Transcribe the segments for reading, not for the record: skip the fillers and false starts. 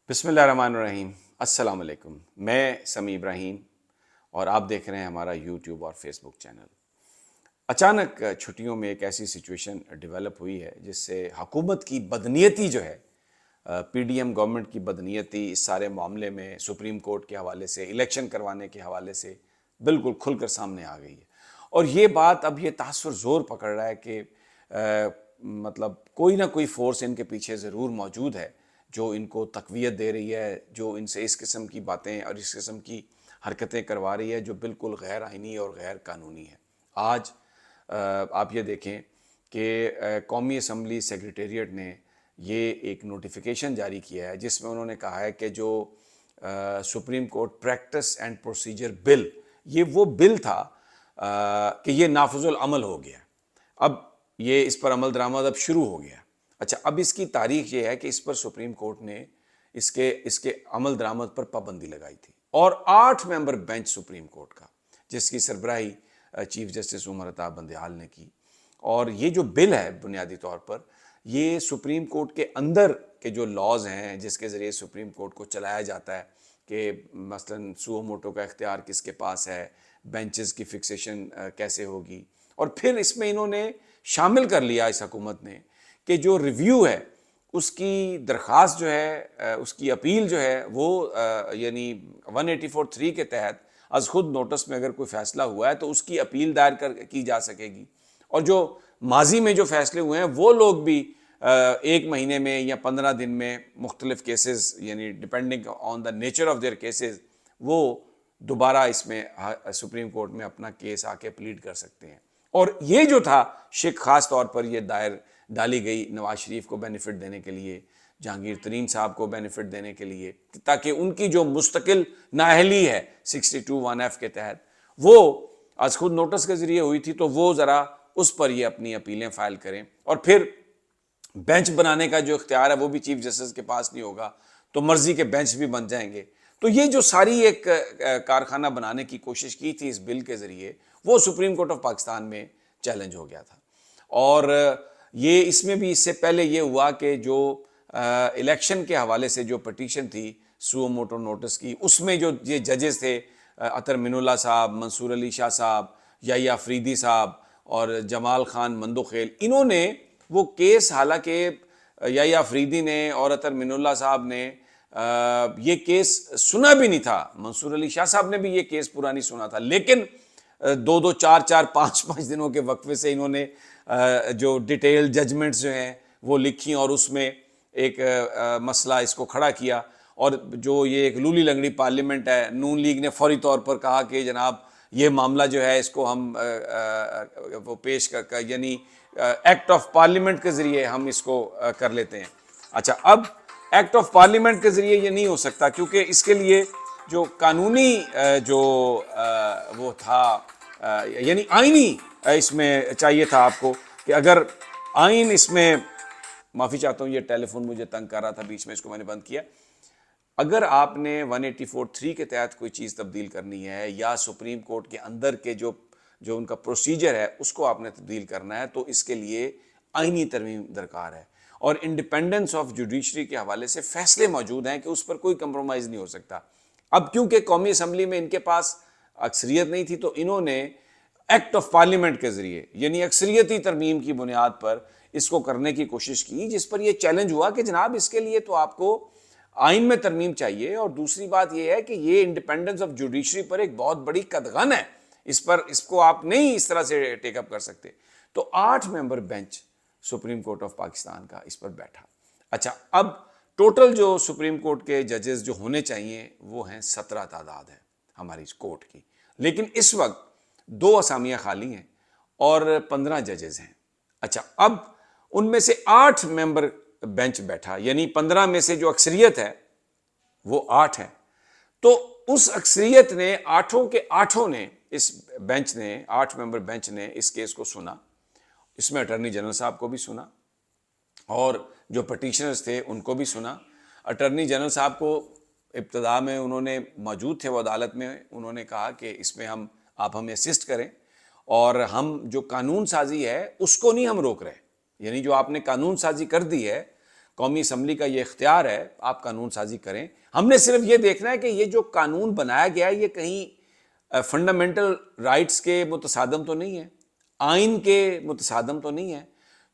بسم اللہ الرحمن الرحیم۔ السلام علیکم، میں سمیع ابراہیم اور آپ دیکھ رہے ہیں ہمارا یوٹیوب اور فیس بک چینل۔ اچانک چھٹیوں میں ایک ایسی سچویشن ڈیولپ ہوئی ہے جس سے حکومت کی بدنیتی جو ہے، پی ڈی ایم گورنمنٹ کی بدنیتی اس سارے معاملے میں سپریم کورٹ کے حوالے سے، الیکشن کروانے کے حوالے سے بالکل کھل کر سامنے آ گئی ہے۔ اور یہ بات اب یہ تاثر زور پکڑ رہا ہے کہ مطلب کوئی نہ کوئی فورس ان کے پیچھے ضرور موجود ہے جو ان کو تقویت دے رہی ہے، جو ان سے اس قسم کی باتیں اور اس قسم کی حرکتیں کروا رہی ہے جو بالکل غیر آئینی اور غیر قانونی ہے۔ آج آپ یہ دیکھیں کہ قومی اسمبلی سیکریٹریٹ نے یہ ایک نوٹیفیکیشن جاری کیا ہے جس میں انہوں نے کہا ہے کہ جو supreme court practice and procedure bill, یہ وہ بل تھا کہ یہ نافذ العمل ہو گیا، اب یہ اس پر عمل درآمد اب شروع ہو گیا۔ اچھا، اب اس کی تاریخ یہ ہے کہ اس پر سپریم کورٹ نے اس کے عمل درآمد پر پابندی لگائی تھی، اور 8 ممبر بینچ سپریم کورٹ کا، جس کی سربراہی چیف جسٹس عمر عطا بندیال نے کی۔ اور یہ جو بل ہے بنیادی طور پر یہ سپریم کورٹ کے اندر کے جو لاز ہیں جس کے ذریعے سپریم کورٹ کو چلایا جاتا ہے کہ مثلاً سو موٹو کا اختیار کس کے پاس ہے، بینچز کی فکسیشن کیسے ہوگی، اور پھر اس میں انہوں نے شامل کر لیا اس حکومت نے کہ جو ریویو ہے اس کی درخواست جو ہے، اس کی اپیل جو ہے وہ یعنی 184(3) کے تحت از خود نوٹس میں اگر کوئی فیصلہ ہوا ہے تو اس کی اپیل دائر کی جا سکے گی، اور جو ماضی میں جو فیصلے ہوئے ہیں وہ لوگ بھی 1 مہینے میں یا 15 دن میں مختلف کیسز، یعنی depending on the nature of their cases, وہ دوبارہ اس میں سپریم کورٹ میں اپنا کیس آ کے پلیڈ کر سکتے ہیں۔ اور یہ جو تھا شک خاص طور پر یہ ڈالی گئی نواز شریف کو بینیفٹ دینے کے لیے، جہانگیر ترین صاحب کو بینیفٹ دینے کے لیے، تاکہ ان کی جو مستقل نااہلی ہے 62(1)(f) کے تحت وہ از خود نوٹس کے ذریعے ہوئی تھی، تو وہ ذرا اس پر یہ اپنی اپیلیں فائل کریں، اور پھر بینچ بنانے کا جو اختیار ہے وہ بھی چیف جسٹس کے پاس نہیں ہوگا، تو مرضی کے بینچ بھی بن جائیں گے۔ تو یہ جو ساری ایک کارخانہ بنانے کی کوشش کی تھی اس بل کے ذریعے، وہ سپریم کورٹ آف پاکستان میں چیلنج ہو گیا تھا۔ اور یہ اس میں بھی اس سے پہلے یہ ہوا کہ جو الیکشن کے حوالے سے جو پٹیشن تھی سو موٹو نوٹس کی، اس میں جو یہ ججز تھے عطر من اللہ صاحب، منصور علی شاہ صاحب، یحییٰ فریدی صاحب اور جمال خان مندوخیل، انہوں نے وہ کیس، حالانکہ یحییٰ فریدی نے اور عطر من اللہ صاحب نے یہ کیس سنا بھی نہیں تھا، منصور علی شاہ صاحب نے بھی یہ کیس پورا نہیں سنا تھا، لیکن 2 4 5 دنوں کے وقفے سے انہوں نے جو ڈیٹیل ججمنٹس جو ہیں وہ لکھی اور اس میں ایک مسئلہ اس کو کھڑا کیا۔ اور جو یہ ایک لولی لنگڑی پارلیمنٹ ہے، نون لیگ نے فوری طور پر کہا کہ جناب یہ معاملہ جو ہے اس کو ہم وہ پیش یعنی ایکٹ آف پارلیمنٹ کے ذریعے ہم اس کو کر لیتے ہیں۔ اچھا، اب ایکٹ آف پارلیمنٹ کے ذریعے یہ نہیں ہو سکتا، کیونکہ اس کے لیے جو قانونی جو وہ تھا یعنی آئینی اس میں چاہیے تھا آپ کو کہ اگر آئین اس میں، معافی چاہتا ہوں یہ ٹیلی فون مجھے تنگ کر رہا تھا بیچ میں، اس کو میں نے بند کیا، اگر آپ نے 184(3) کے تحت کوئی چیز تبدیل کرنی ہے یا سپریم کورٹ کے اندر کے جو ان کا پروسیجر ہے اس کو آپ نے تبدیل کرنا ہے، تو اس کے لیے آئینی ترمیم درکار ہے، اور انڈیپینڈنس آف جوڈیشری کے حوالے سے فیصلے موجود ہیں کہ اس پر کوئی کمپرومائز نہیں ہو سکتا۔ اب کیونکہ قومی اسمبلی میں ان کے پاس اکثریت نہیں تھی، تو انہوں نے ایکٹ آف پارلیمنٹ کے ذریعے یعنی اکثریتی ترمیم کی بنیاد پر اس کو کرنے کی کوشش کی، جس پر یہ چیلنج ہوا کہ جناب اس کے لیے تو آپ کو آئین میں ترمیم چاہیے، اور دوسری بات یہ ہے کہ یہ انڈیپینڈنس آف جوڈیشری پر ایک بہت بڑی قدغن ہے، اس کو آپ نہیں اس طرح سے ٹیک اپ کر سکتے۔ تو 8 member bench supreme court of Pakistan کا اس پر بیٹھا۔ اچھا، اب ٹوٹل جو سپریم کورٹ کے ججز جو ہونے چاہیے وہ ہیں 17 تعداد ہے ہماری کورٹ کی، لیکن اس وقت 2 اسامیاں خالی ہیں اور 15 ججز ہیں۔ اچھا، اب ان میں سے 8 ممبر بینچ بیٹھا، یعنی 15 میں سے جو اکثریت ہے وہ 8 ہے، تو اس اکثریت نے 8 کے 8 نے اس بینچ نے 8 ممبر بینچ نے اس کیس کو سنا، اس میں اٹارنی جنرل صاحب کو بھی سنا اور جو پٹیشنرز تھے ان کو بھی سنا۔ اٹارنی جنرل صاحب کو ابتدا میں انہوں نے موجود تھے وہ عدالت میں، انہوں نے کہا کہ اس میں آپ ہمیں اسسٹ کریں، اور ہم جو قانون سازی ہے اس کو نہیں ہم روک رہے، یعنی جو آپ نے قانون سازی کر دی ہے، قومی اسمبلی کا یہ اختیار ہے، آپ قانون سازی کریں. ہم نے صرف یہ دیکھنا ہے کہ یہ جو قانون بنایا گیا ہے یہ کہیں فنڈامنٹل رائٹس کے متصادم تو نہیں ہے، آئین کے متصادم تو نہیں ہے.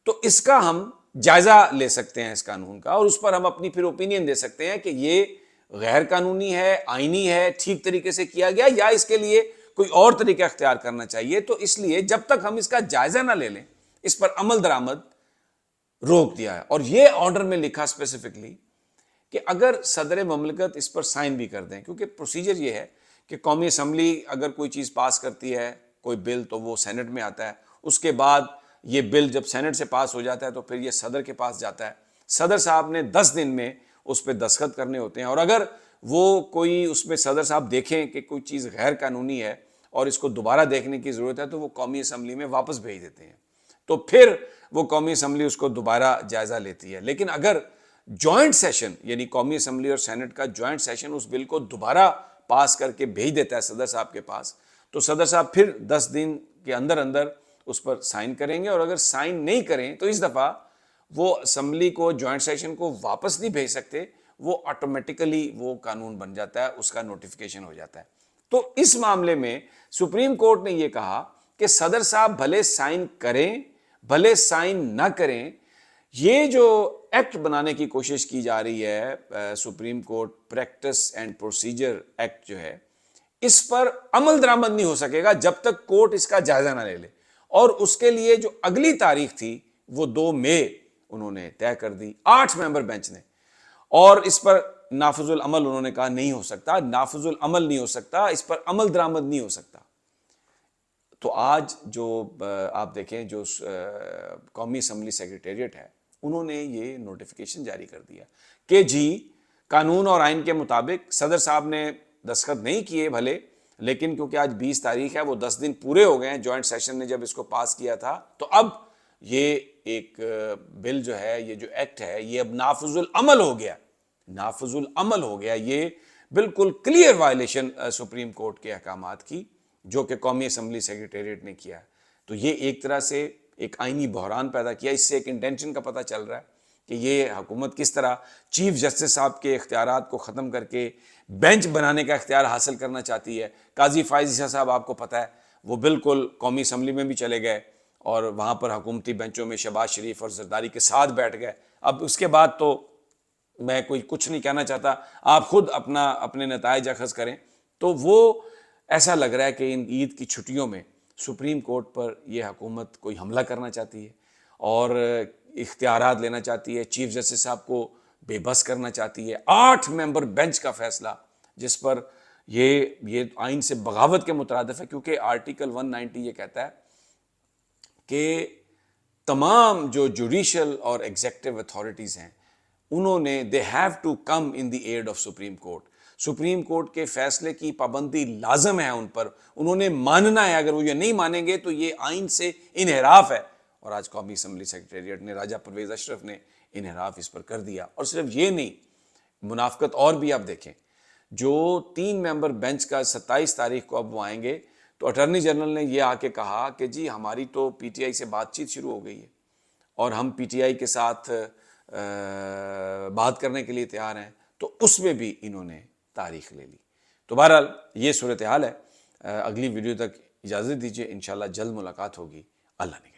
تو اس کا ہم جائزہ لے سکتے ہیں اس قانون کا، اور اس پر ہم اپنی پھر اوپینین دے سکتے ہیں کہ یہ غیر قانونی ہے، آئینی ہے، ٹھیک طریقے سے کیا گیا، یا اس کے لیے کوئی اور طریقہ اختیار کرنا چاہیے. تو اس لیے جب تک ہم اس کا جائزہ نہ لے لیں، اس پر عمل درآمد روک دیا ہے. اور یہ آرڈر میں لکھا اسپیسیفکلی کہ اگر صدر مملکت اس پر سائن بھی کر دیں، کیونکہ پروسیجر یہ ہے کہ قومی اسمبلی اگر کوئی چیز پاس کرتی ہے، کوئی بل، تو وہ سینٹ میں آتا ہے. اس کے بعد یہ بل جب سینٹ سے پاس ہو جاتا ہے تو پھر یہ صدر کے پاس جاتا ہے. صدر صاحب نے 10 دن میں اس پہ دستخط کرنے ہوتے ہیں، اور اگر وہ کوئی اس میں صدر صاحب دیکھیں کہ کوئی چیز غیر قانونی ہے اور اس کو دوبارہ دیکھنے کی ضرورت ہے تو وہ قومی اسمبلی میں واپس بھیج دیتے ہیں. تو پھر وہ قومی اسمبلی اس کو دوبارہ جائزہ لیتی ہے. لیکن اگر جوائنٹ سیشن، یعنی قومی اسمبلی اور سینٹ کا جوائنٹ سیشن اس بل کو دوبارہ پاس کر کے بھیج دیتا ہے صدر صاحب کے پاس، تو صدر صاحب پھر 10 دن کے اندر اندر اس پر سائن کریں گے. اور اگر سائن نہیں کریں تو اس دفعہ وہ اسمبلی کو، جوائنٹ سیشن کو واپس نہیں بھیج سکتے، وہ آٹومیٹیکلی وہ قانون بن جاتا ہے، اس کا نوٹیفیکیشن ہو جاتا ہے. تو اس معاملے میں سپریم کورٹ نے یہ کہا کہ صدر صاحب بھلے سائن کریں بھلے سائن نہ کریں، یہ جو ایکٹ بنانے کی کوشش کی جا رہی ہے، supreme court practice and procedure act جو ہے، اس پر عمل درآمد نہیں ہو سکے گا جب تک کورٹ اس کا جائزہ نہ لے لے. اور اس کے لیے جو اگلی تاریخ تھی وہ 2 مئی انہوں نے طے کر دی 8 ممبر بینچ نے. اور اس پر نافذ العمل انہوں نے کہا نہیں ہو سکتا، نافذ العمل نہیں ہو سکتا، اس پر عمل درآمد نہیں ہو سکتا. تو آج جو آپ دیکھیں جو قومی اسمبلی سیکریٹریٹ ہے، انہوں نے یہ نوٹیفیکیشن جاری کر دیا کہ جی قانون اور آئین کے مطابق صدر صاحب نے دستخط نہیں کیے بھلے، لیکن کیونکہ آج 20 تاریخ ہے، وہ 10 دن پورے ہو گئے ہیں جوائنٹ سیشن نے جب اس کو پاس کیا تھا، تو اب یہ ایک بل جو ہے، یہ جو ایکٹ ہے، یہ اب نافذ العمل ہو گیا. نافذ العمل ہو گیا. یہ بالکل کلیئر وائلیشن سپریم کورٹ کے احکامات کی جو کہ قومی اسمبلی سیکریٹریٹ نے کیا. تو یہ ایک طرح سے ایک آئینی بحران پیدا کیا. اس سے ایک انٹینشن کا پتہ چل رہا ہے کہ یہ حکومت کس طرح چیف جسٹس صاحب کے اختیارات کو ختم کر کے بینچ بنانے کا اختیار حاصل کرنا چاہتی ہے. قاضی فائز عیسیٰ صاحب آپ کو پتہ ہے وہ بالکل قومی اسمبلی میں بھی چلے گئے اور وہاں پر حکومتی بینچوں میں شہباز شریف اور زرداری کے ساتھ بیٹھ گئے. اب اس کے بعد تو میں کوئی کچھ نہیں کہنا چاہتا، آپ خود اپنے نتائج اخذ کریں. تو وہ ایسا لگ رہا ہے کہ ان عید کی چھٹیوں میں سپریم کورٹ پر یہ حکومت کوئی حملہ کرنا چاہتی ہے اور اختیارات لینا چاہتی ہے، چیف جسٹس صاحب کو بے بس کرنا چاہتی ہے. 8 ممبر بینچ کا فیصلہ جس پر یہ آئین سے بغاوت کے مترادف ہے، کیونکہ آرٹیکل 190 یہ کہتا ہے کہ تمام جو جوڈیشل اور ایگزیکٹو اتھارٹیز ہیں انہوں نے they have to come in the aid of supreme court. Supreme court کے فیصلے کی پابندی لازم ہے ان پر، انہوں نے ماننا ہے. اگر وہ یہ نہیں مانیں گے تو یہ آئین سے انحراف ہے. اور آج قومی اسمبلی سیکریٹریٹ نے، راجہ پرویز اشرف نے انحراف اس پر کر دیا. اور صرف یہ نہیں، منافقت اور بھی آپ دیکھیں. جو 3 ممبر بینچ کا 27 تاریخ کو اب وہ آئیں گے تو اٹارنی جنرل نے یہ آ کے کہا کہ جی ہماری تو پی ٹی آئی سے بات چیت شروع ہو گئی ہے اور ہم پی ٹی آئی کے ساتھ بات کرنے کے لیے تیار ہیں. تو اس میں بھی انہوں نے تاریخ لے لی. تو بہرحال یہ صورتحال ہے. اگلی ویڈیو تک اجازت دیجیے، انشاءاللہ جلد ملاقات ہوگی. اللہ نے